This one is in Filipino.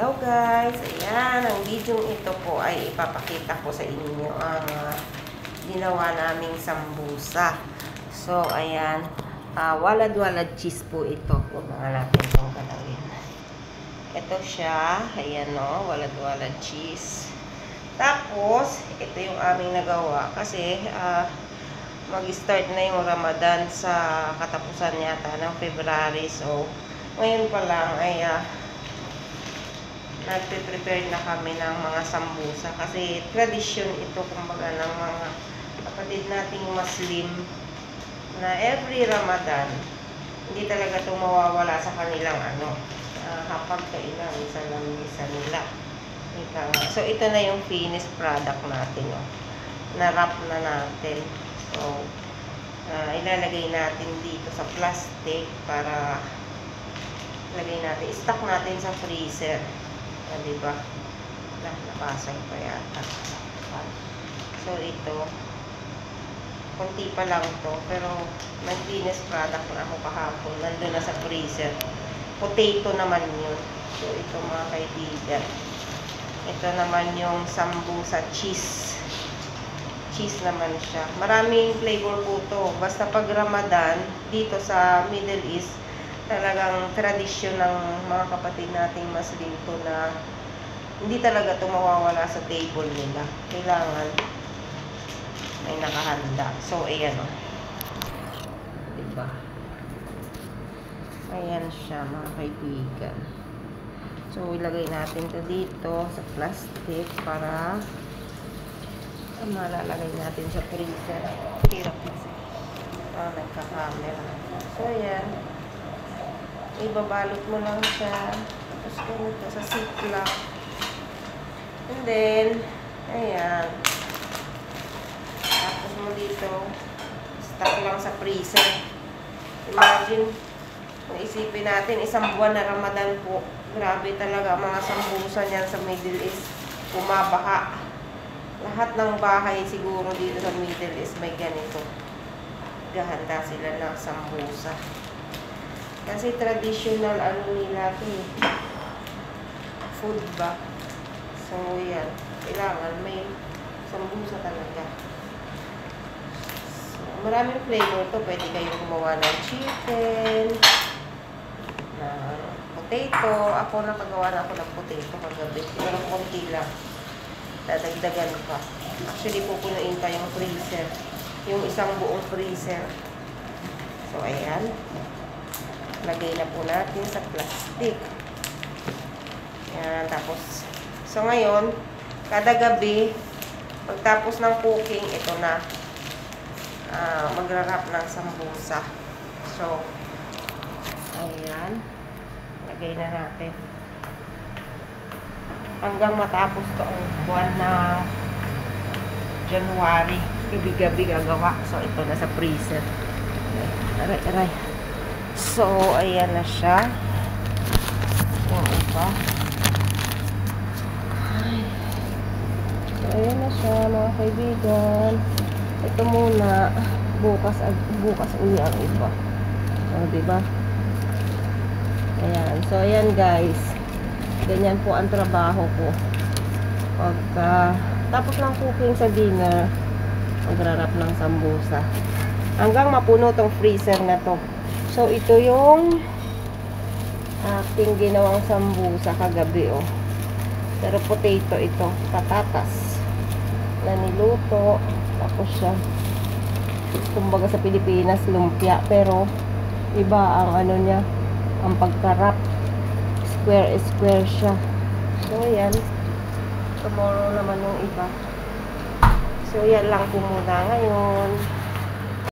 Hello guys! Ayan, ang video ito po ay ipapakita ko sa inyo ang ginawa naming sambusa. So, ayan, walad-walad cheese po ito. Huwag na natin itong galawin. Ito siya, ayan o, walad-walad cheese. Tapos, ito yung aming nagawa kasi mag-start na yung Ramadan sa katapusan yata ng February. So, ngayon pa lang ay nagpe-prepare na kami ng mga sambusa kasi tradisyon ito kumbaga ng mga kapatid nating Muslim na every Ramadan hindi talaga ito mawawala sa kanilang hapag kainan sa lamisa nila. So ito na yung finished product natin, na-wrap na natin. So ilalagay natin dito sa plastic para lagay natin, stock natin sa freezer. Diba? Napasag pa yata. So, ito. Kunti pa lang to. Pero, nag-finished product na ako kahapon. Nandun na sa freezer. Potato naman yun. So, ito mga kaibigan. Ito naman yung sambusa cheese. Cheese naman siya. Maraming flavor po to. Basta pag Ramadan, dito sa Middle East, talagang tradisyon ng mga kapatid nating Muslim to na hindi talaga ito mawawala sa table nila. Kailangan may nakahanda. So, ayan o. Diba? Ayan siya mga kaibigan. So, ilagay natin ito dito sa plastic para malalagay natin sa freezer. Hirap kasi. Nagka-camera. So, ayan. Ibabalot mo lang siya. Tapos ganito sa ziplock. And then, ayan. Tapos mo dito, stock lang sa freezer. Imagine, kung isipin natin, isang buwan na Ramadan po. Grabe talaga mga sambusa niyan sa Middle East. Bumabaha. Lahat ng bahay siguro dito sa Middle East may ganito. Gahanda sila ng sambusa. Kasi traditional nila ito food ba? So, yan. Kailangan may sambusa talaga. So, maraming flavor to. Pwede kayong gumawa ng chicken, na potato. Ako nakagawa na ako ng potato kagabi. Pero konti lang. Dadagdagan pa. Actually, pupunuin pa yung freezer. Yung isang buong freezer. So, ayan. Lagay na po natin sa plastic. Yan, tapos, so ngayon, kada gabi, pagtapos ng cooking, ito na, magra-wrap ng sambusa. So, ayan, lagay na natin. Hanggang matapos to ang buwan ng January, gabi-gabi gagawa. So, ito na sa freezer. Aray. So, ayan na siya. Yung iba. So, ayan na siya, mga kaibigan. Ito muna. Bukas uli ang iba. So, diba? Ayan. So, ayan guys. Ganyan po ang trabaho ko. Pagka tapos ng cooking sa dinner, magra-wrap ng sambusa. Hanggang mapuno tong freezer na to. So, ito yung aking ginawang sambusa kagabi, Pero potato ito, patatas na niluto. Tapos siya, kumbaga sa Pilipinas, lumpia. Pero, iba ang niya, ang pagkarap. Square siya. So, yan. Tomorrow naman yung iba. So, yan lang po muna ngayon.